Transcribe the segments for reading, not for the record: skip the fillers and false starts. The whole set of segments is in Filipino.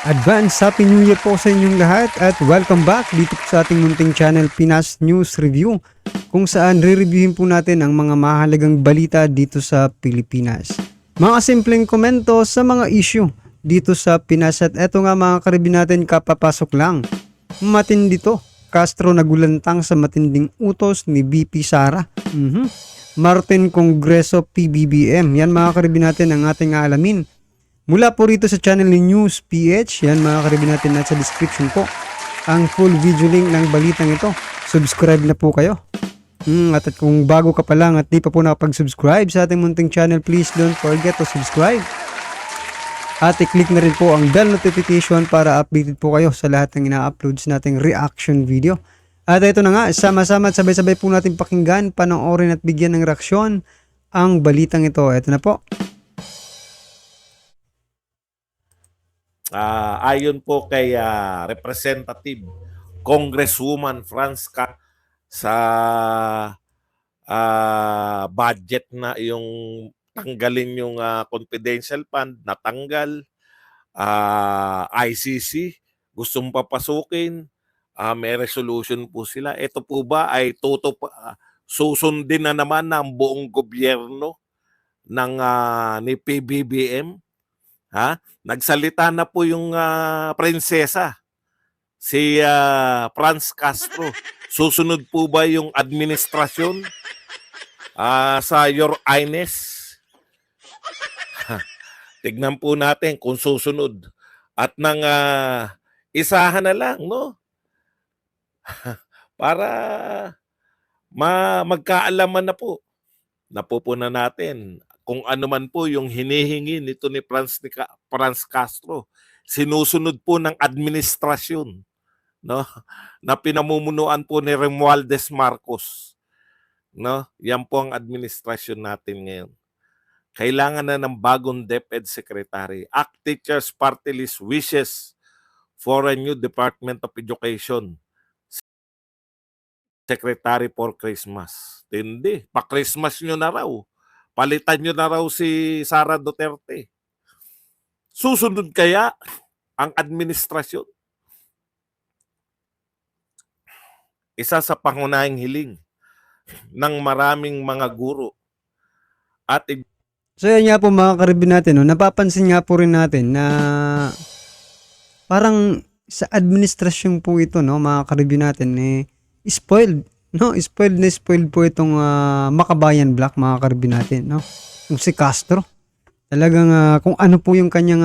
Advance Happy New Year po sa inyong lahat at welcome back dito po sa ating munting channel Pinas News Review kung saan re-reviewin po natin ang mga mahalagang balita dito sa Pilipinas. Mga simpleng komento sa mga issue dito sa Pinas at eto nga mga karibin natin kapapasok lang. Matindi to. Castro nagulantang sa matinding utos ni VP Sara. Martin Congreso PBBM. Yan mga karibin natin ang ating aalamin. Mula po rito sa channel ni News PH, yan mga karibin natin nasa description po ang full video link ng balitang ito. Subscribe na po kayo. At kung bago ka pa lang at di pa po nakapag-subscribe sa ating munting channel, please don't forget to subscribe. At i-click na rin po ang bell notification para updated po kayo sa lahat ng ina-uploads nating reaction video. At ito na nga, sama-sama at sabay-sabay po natin pakinggan, panoorin at bigyan ng reaksyon ang balitang ito. Ito na po. Ayon po kay Representative Congresswoman Franska sa budget na yung tanggalin yung confidential fund, natanggal, ICC, gustong papasukin, may resolution po sila. Ito po ba ay susundin na naman ng buong gobyerno ng ni PBBM? Nagsalita na po yung prinsesa, si Franz Castro. Susunod po ba yung administrasyon sa Your Highness? Tignan po natin kung susunod. At nang isahan na lang, no? Para magkaalaman na po. Napupuna natin kung ano man po yung hinihingi nito ni Franz Castro, sinusunod po ng administrasyon, no, na pinamumunuan po ni Romualdez Marcos, no? Yan po ang administrasyon natin ngayon. Kailangan na ng bagong DepEd Secretary. ACT Teachers Party List wishes for a new Department of Education Secretary for Christmas. Hindi, pa-Christmas nyo na raw. Palitan nyo na raw si Sara Duterte. Susunod kaya ang administrasyon? Isa sa pangunahing hiling ng maraming mga guro. At So yan nga po mga karibin natin, no? Napapansin nga po rin natin na parang sa administrasyon po ito, no, mga karibin natin, spoiled. No, spoiled po itong Makabayan Black, mga karibin natin, no? Yung si Castro. Talagang kung ano po yung kanyang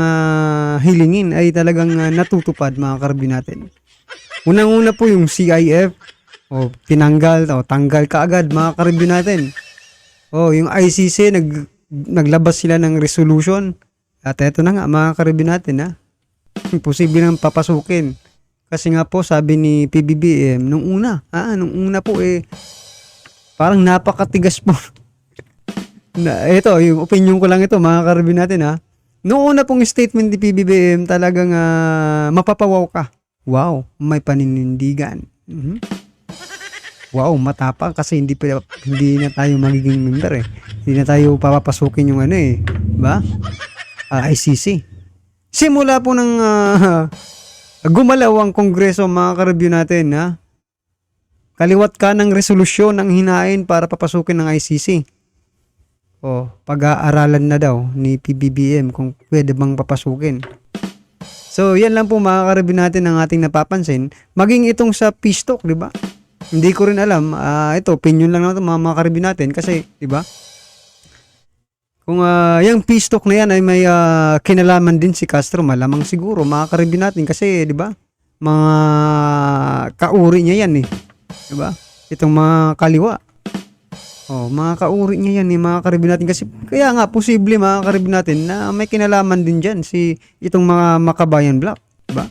hilingin ay talagang natutupad, mga karibin natin. Unang-una po yung CIF, tinanggal, tanggal kaagad, mga karibin natin. Yung ICC, naglabas sila ng resolution. At eto na nga, mga karibin natin, posible nang papasukin. Kasi nga po, sabi ni PBBM, nung una po parang napakatigas po. Ito, yung opinion ko lang ito, mga karibin natin, Nung una pong statement ni PBBM, talagang mapapawaw ka. Wow, may paninindigan. Wow, matapang kasi hindi na tayo magiging member Hindi na tayo papapasukin yung ba? ICC. Simula po ng gumalaw ang Kongreso, mga ka-review natin, kaliwat ka ng resolusyon ang hinain para papasukin ng ICC. Pag-aaralan na daw ni PBBM kung pwede bang papasukin. So, yan lang po mga ka-review natin ang ating napapansin. Maging itong sa peace talk, di ba? Hindi ko rin alam. Ito, opinion lang naman mga ka-review natin kasi, di ba? Kung yung peace talk na yan ay may kinalaman din si Castro, malamang siguro mga karibin natin kasi, di ba? Mga kauri niya yan di ba? Itong mga kaliwa. Mga kauri niya yan mga karibin natin kasi kaya nga posible mga karibin natin na may kinalaman din diyan si itong mga Makabayan Black, di ba?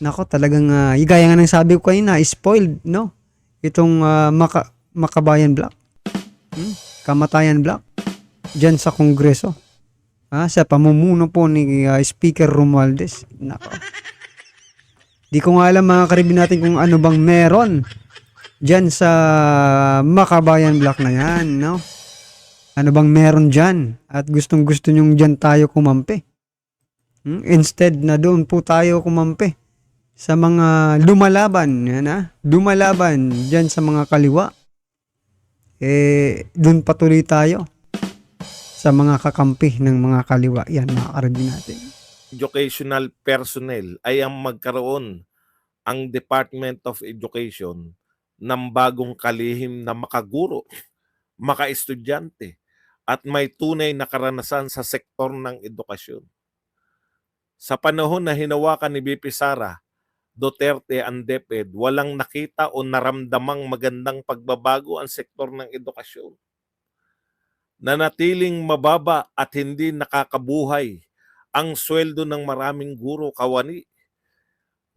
Nako, talagang gaya nga ng sabi ko kanina, spoiled, no? Itong Makabayan Black. Kamatayan Black. Diyan sa Kongreso. Sa pamumuno po ni Speaker Romualdez. Nako. Di ko nga alam mga karibin natin kung ano bang meron diyan sa Makabayan Black na yan, no? Ano bang meron diyan? At gustong-gusto nyong diyan tayo kumampi. Instead na doon po tayo kumampi sa mga lumalaban, yan lumalaban dyan sa mga kaliwa. Doon patuloy tayo sa mga kakampi ng mga kaliwa. Yan, mga karabin natin. Educational personnel ay ang magkaroon ang Department of Education ng bagong kalihim na makaguro, makaestudyante, at may tunay na karanasan sa sektor ng edukasyon. Sa panahon na hinawakan ni VP Sara Duterte ang DepEd, walang nakita o naramdamang magandang pagbabago ang sektor ng edukasyon. Nanatiling mababa at hindi nakakabuhay ang sweldo ng maraming guro kawani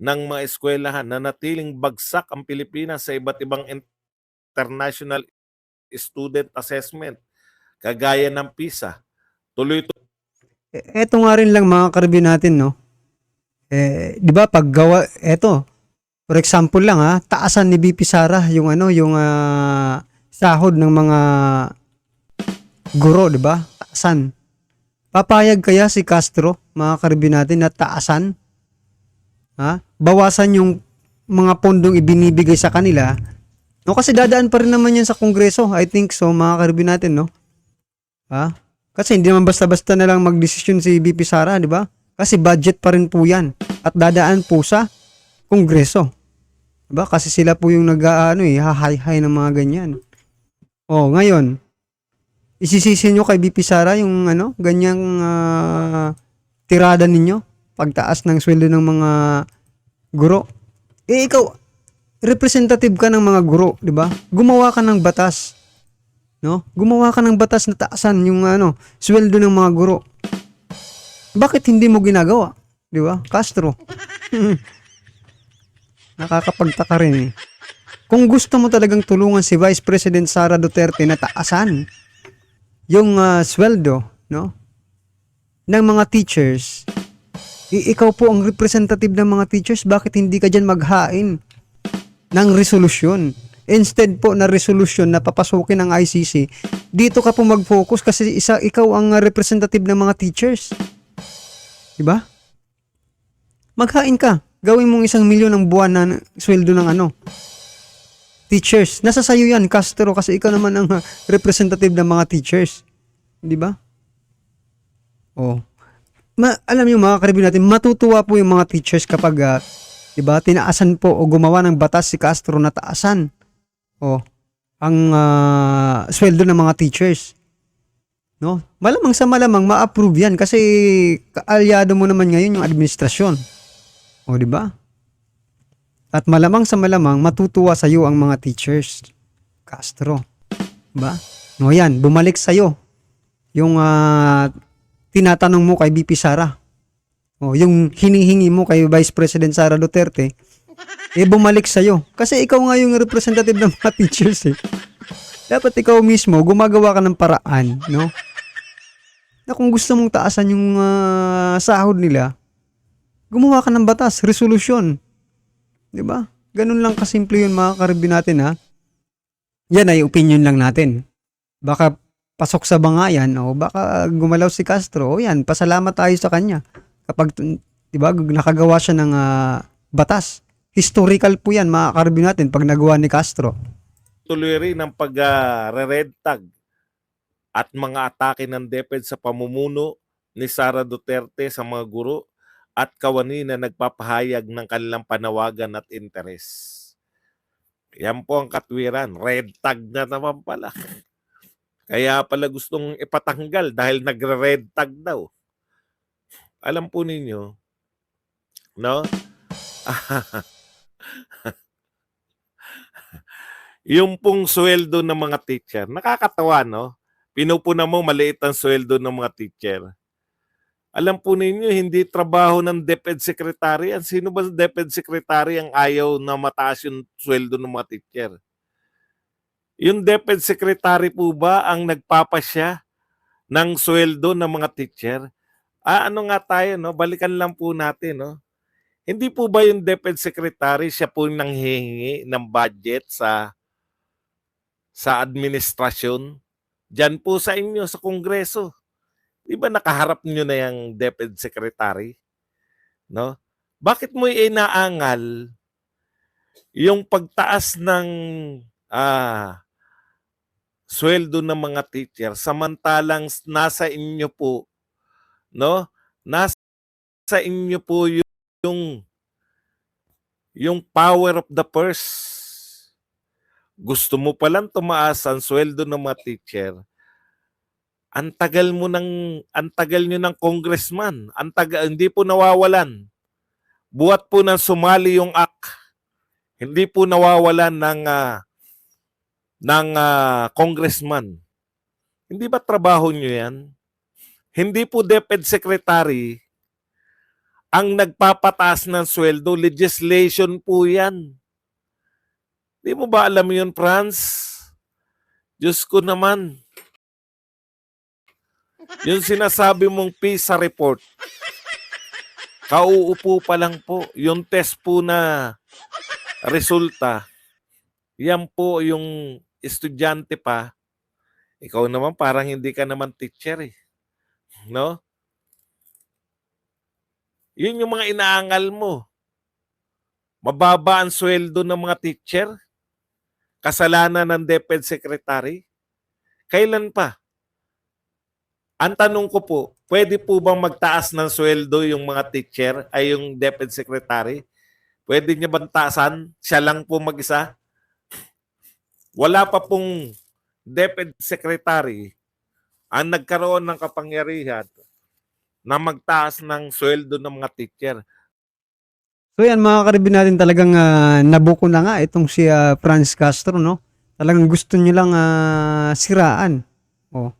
ng mga eskwelahan. Nanatiling bagsak ang Pilipinas sa iba't ibang international student assessment, kagaya ng PISA. Tuloy Eto nga rin lang mga karabin natin, no? Di ba paggawa, for example lang taasan ni BP Sara yung yung sahod ng mga guro, di ba? Taasan. Papayag kaya si Castro, mga karabin natin, na taasan? Bawasan yung mga pondong ibinibigay sa kanila. No, kasi dadaan pa rin naman yan sa Kongreso. I think so, mga karabin natin, no? Kasi hindi naman basta-basta na lang magdesisyon si BP Sara, di ba? Kasi budget pa rin po yan. At dadaan po sa Kongreso. Diba? Kasi sila po yung hahay-hay ng mga ganyan. Ngayon, isisisi nyo kay BP Sara yung ganyang tirada ninyo, pagtaas ng sweldo ng mga guro. Ikaw, representative ka ng mga guro, di ba? Gumawa ka ng batas. No? Gumawa ka ng batas na taasan yung sweldo ng mga guro. Bakit hindi mo ginagawa? Di ba? Castro. Nakakapagtaka rin Kung gusto mo talagang tulungan si Vice President Sara Duterte na taasan yung sweldo, no? ng mga teachers, ikaw po ang representative ng mga teachers, bakit hindi ka dyan maghain ng resolusyon? Instead po na resolusyon na papasukin ng ICC, dito ka po mag-focus kasi ikaw ang representative ng mga teachers. Diba? Maghain ka. Gawin mong 1 milyon ang buwan na sweldo ng teachers. Nasa sayo yan, Castro, kasi ikaw naman ang representative ng mga teachers. Diba? Alam niyo mga karibin natin, matutuwa po yung mga teachers kapag diba, tinaasan po o gumawa ng batas si Castro na taasan ang sweldo ng mga teachers. No? Malamang sa malamang ma-approve yan kasi kaalyado mo naman ngayon yung administrasyon. Di ba? At malamang sa malamang matutuwa sa iyo ang mga teachers, Castro. Diba? No, yan, bumalik sa iyo yung tinatanong mo kay BP Sara. Yung hinihingi mo kay Vice President Sara Duterte, bumalik sa'yo. Kasi ikaw nga yung representative ng mga teachers Dapat ikaw mismo, gumagawa ka ng paraan, no? Na kung gusto mong taasan yung sahod nila, gumawa ka ng batas, resolusyon. Diba? Ganun lang kasimple yun mga karibin natin Yan ay opinion lang natin. Baka pasok sa bangayan o baka gumalaw si Castro, yan, pasalamat tayo sa kanya. Kapag, diba, nakagawa siya ng batas. Historical po yan, mga karabin natin, pag nagawa ni Castro. tuloy rin ang pag-red tag at mga atake ng DepEd sa pamumuno ni Sara Duterte sa mga guro at kawani na nagpapahayag ng kanilang panawagan at interes. Yan po ang katwiran. Red tag na naman pala. Kaya pala gustong ipatanggal dahil nagre-red tag daw. Alam po ninyo, no? Yung pong sweldo ng mga teacher, nakakatawa, no? Pinupuna mo maliit ang sweldo ng mga teacher. Alam po ninyo, hindi trabaho ng DepEd Secretary yan. Sino ba DepEd Secretary ang ayaw na mataas yung sweldo ng mga teacher? Yung DepEd Secretary po ba ang nagpapasya ng sweldo ng mga teacher? Ano nga tayo, no? Balikan lang po natin, no? Hindi po ba yung DepEd Secretary siya po nanghihingi ng budget sa administrasyon? Diyan po sa inyo, sa Kongreso. Di ba nakaharap nyo na yung DepEd Secretary? No? Bakit mo inaangal yung pagtaas ng sweldo ng mga teacher samantalang nasa inyo po, no? Nasa inyo po yung power of the purse. Gusto mo palang tumaas ang sweldo ng mga teacher. Ang tagal nyo ng congressman. Hindi po nawawalan. Buhat po nang sumali yung AK. Hindi po nawawalan ng congressman. Hindi ba trabaho nyo yan? Hindi po DepEd Secretary ang nagpapataas ng sweldo. Legislation po yan. Di mo ba alam yun, Franz? Diyos ko naman. Yung sinasabi mong PISA report, kauupo pa lang po. Yung test po na resulta, yan po yung estudyante pa. Ikaw naman parang hindi ka naman teacher eh. No? Yun yung mga inaangal mo. Mababa ang sweldo ng mga teacher. Kasalanan ng DepEd Secretary. Kailan pa? Ang tanong ko po, pwede po bang magtaas ng sweldo yung mga teacher ay yung DepEd Secretary? Pwede niya bang taasan? Siya lang po mag-isa? Wala pa pong DepEd Secretary ang nagkaroon ng kapangyarihan na magtaas ng sweldo ng mga teacher. So yan mga karibin natin, talagang nabuko na nga itong si Franz Castro, no? Talagang gusto niyo lang siraan. Oh.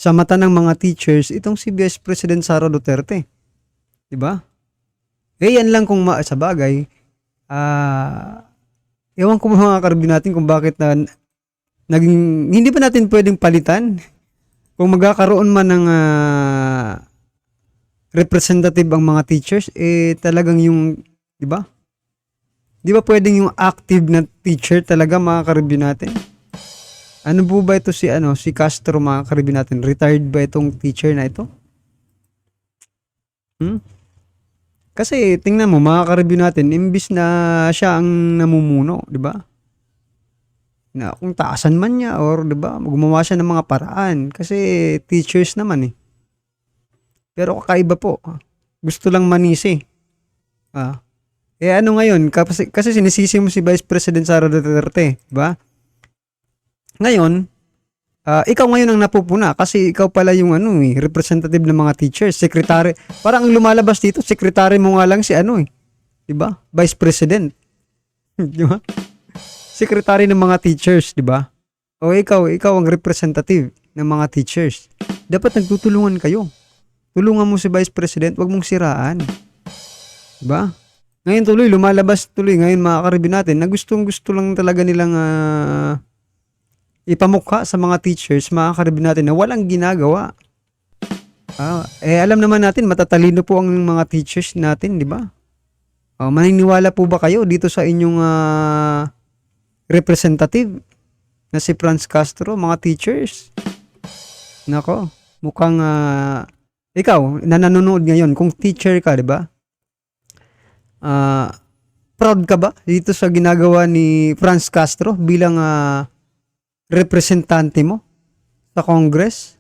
Sa mata ng mga teachers, itong si Vice President Sara Duterte. 'Di ba? Yan lang kung sa bagay. Ewan ko mga karibin natin kung bakit naging hindi ba natin pwedeng palitan kung magkakaroon man ng representative ang mga teachers, talagang yung, di ba? Di ba pwedeng yung active na teacher talaga mga karibin natin? Ano po ba ito si Castro mga karibin natin? Retired ba itong teacher na ito? Kasi tingnan mo mga karibin natin, imbis na siya ang namumuno, di ba? Na kung taasan man niya or di ba, gumawa siya ng mga paraan kasi teachers naman eh. Pero kakaiba po. Gusto lang manisi. Ano ngayon? Kasi sinisisi mo si Vice President Sara Duterte, di ba? Ngayon, ikaw ngayon ang napupuna kasi ikaw pala yung representative ng mga teachers, secretary. Parang ang lumalabas dito, secretary mo nga lang si di ba? Vice President. Di ba? Secretary ng mga teachers, di ba? O ikaw ang representative ng mga teachers. Dapat nagtutulungan kayo. Tulungan mo si Vice President, wag mong siraan. Diba? Ngayon lumalabas ngayon mga karibin natin na gustong-gusto lang talaga nilang ipamukha sa mga teachers, mga karibin natin na walang ginagawa. Alam naman natin, matatalino po ang mga teachers natin, di ba? Maniniwala po ba kayo dito sa inyong representative na si Franz Castro, mga teachers? Nako, mukhang ikaw, na nanonood ngayon, kung teacher ka, di ba? Proud ka ba dito sa ginagawa ni Franz Castro bilang representante mo sa Congress?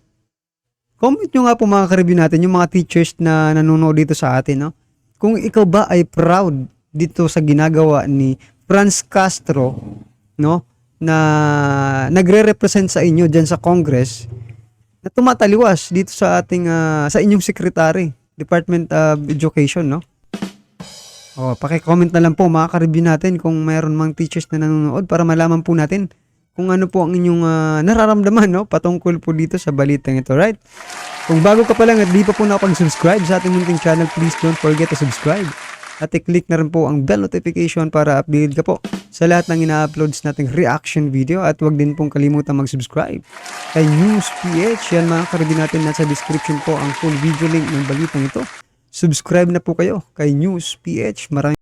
Comment nyo nga po mga karibin natin, yung mga teachers na nanonood dito sa atin, no? Kung ikaw ba ay proud dito sa ginagawa ni Franz Castro, no? Na nagre-represent sa inyo dyan sa Congress, na tumataliwas dito sa ating sa inyong secretary, Department of Education, no? Paki-comment na lang po mga karibin natin kung mayroon mang teachers na nanonood para malaman po natin kung ano po ang inyong nararamdaman, no? Patungkol po dito sa balitang ito, right? Kung bago ka pa lang at di pa po nakapag-subscribe sa ating munting channel, please don't forget to subscribe. At i-click na rin po ang bell notification para updated ka po sa lahat ng ina-uploads nating reaction video. At huwag din pong kalimutan mag-subscribe kay News PH. Yan mga karibin natin, nasa description po ang full video link ng balitang ito. Subscribe na po kayo kay News PH. Maraming